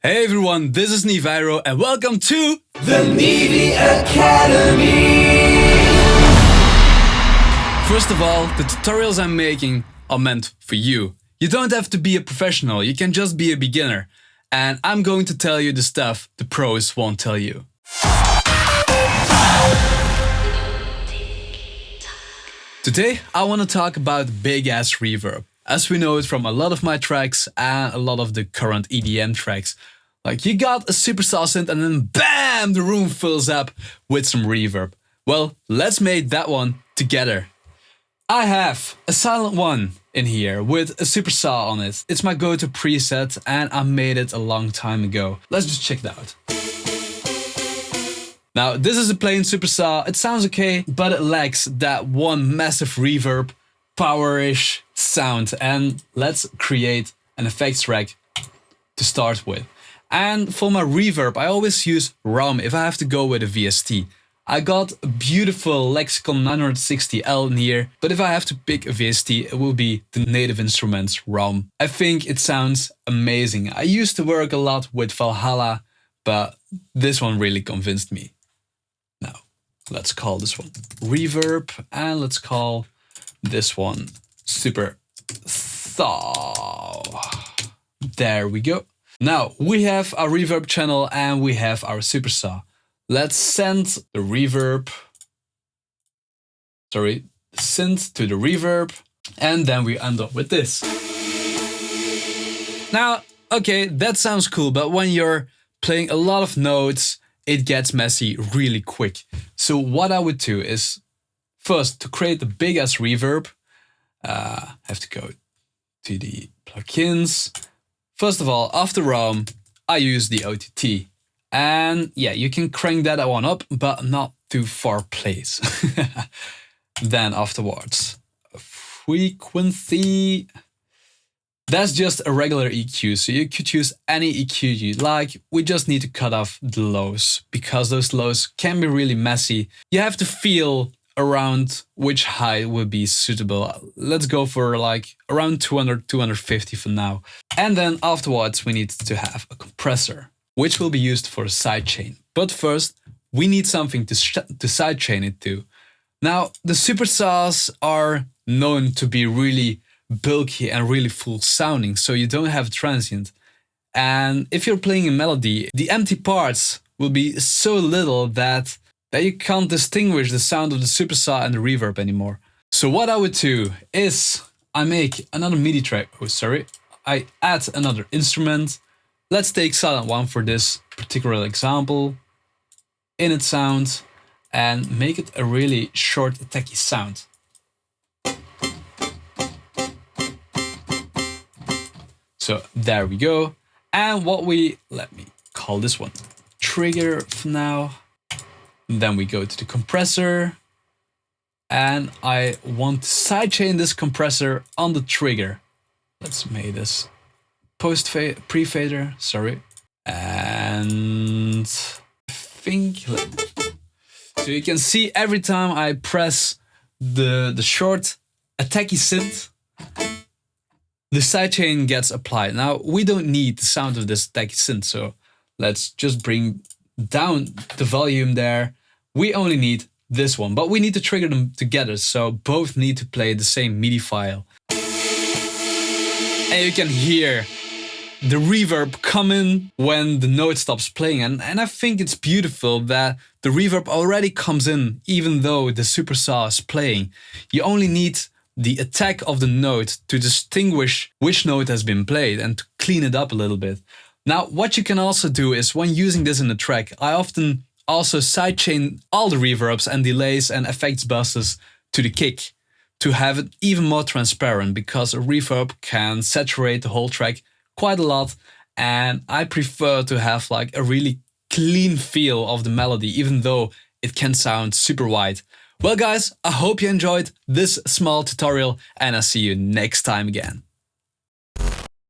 Hey everyone, this is NIVIRO and welcome to the NIVI Academy! First of all, the tutorials I'm making are meant for you. You don't have to be a professional, you can just be a beginner. And I'm going to tell you the stuff the pros won't tell you. Today, I want to talk about big-ass reverb. As we know it from a lot of my tracks and a lot of the current EDM tracks. Like you got a superstar synth and then BAM! The room fills up with some reverb. Well, let's make that one together. I have a silent one in here with a superstar on it. It's my go-to preset and I made it a long time ago. Let's just check it out. Now, this is a plain superstar. It sounds okay, but it lacks that one massive reverb, power-ish sound. And let's create an effects track to start with. And for my reverb, I always use ROM if I have to go with a VST. I got a beautiful Lexicon 960L in here, but if I have to pick a VST, it will be the Native Instruments ROM. I think it sounds amazing. I used to work a lot with Valhalla, but this one really convinced me. Now, let's call this one Reverb, and let's call this one Superstar. There we go. Now, we have our reverb channel and we have our superstar. Let's send the synth to the reverb, and then we end up with this. Now, okay, that sounds cool, but when you're playing a lot of notes, it gets messy really quick. So what I would do is, first, to create the big-ass reverb, I have to go to the plugins. First of all, after ROM, I use the OTT. And yeah, you can crank that one up, but not too far, please. Then afterwards, frequency. That's just a regular EQ, so you could use any EQ you like. We just need to cut off the lows, because those lows can be really messy. You have to feel around which height would be suitable. Let's go for like around 200, 250 for now. And then afterwards, we need to have a compressor, which will be used for a sidechain. But first, we need something to sidechain it to. Now, the superstars are known to be really bulky and really full sounding, so you don't have a transient. And if you're playing a melody, the empty parts will be so little that you can't distinguish the sound of the superstar and the reverb anymore. So what I would do is I make another MIDI track. I add another instrument. Let's take silent one for this particular example. Init sound, and make it a really short, attacky sound. So there we go. And let me call this one trigger for now. Then we go to the compressor. And I want to sidechain this compressor on the trigger. Let's make this pre-fader, and I think, so you can see every time I press the short attacky synth, the sidechain gets applied. Now, we don't need the sound of this attacky synth, so let's just bring down the volume there. We only need this one, but we need to trigger them together, so both need to play the same MIDI file. And you can hear the reverb coming when the note stops playing. And I think it's beautiful that the reverb already comes in even though the superstar is playing. You only need the attack of the note to distinguish which note has been played and to clean it up a little bit. Now, what you can also do is when using this in the track, I often also sidechain all the reverbs and delays and effects buses to the kick to have it even more transparent, because a reverb can saturate the whole track quite a lot, and I prefer to have like a really clean feel of the melody, even though it can sound super wide. Well guys, I hope you enjoyed this small tutorial, and I'll see you next time again.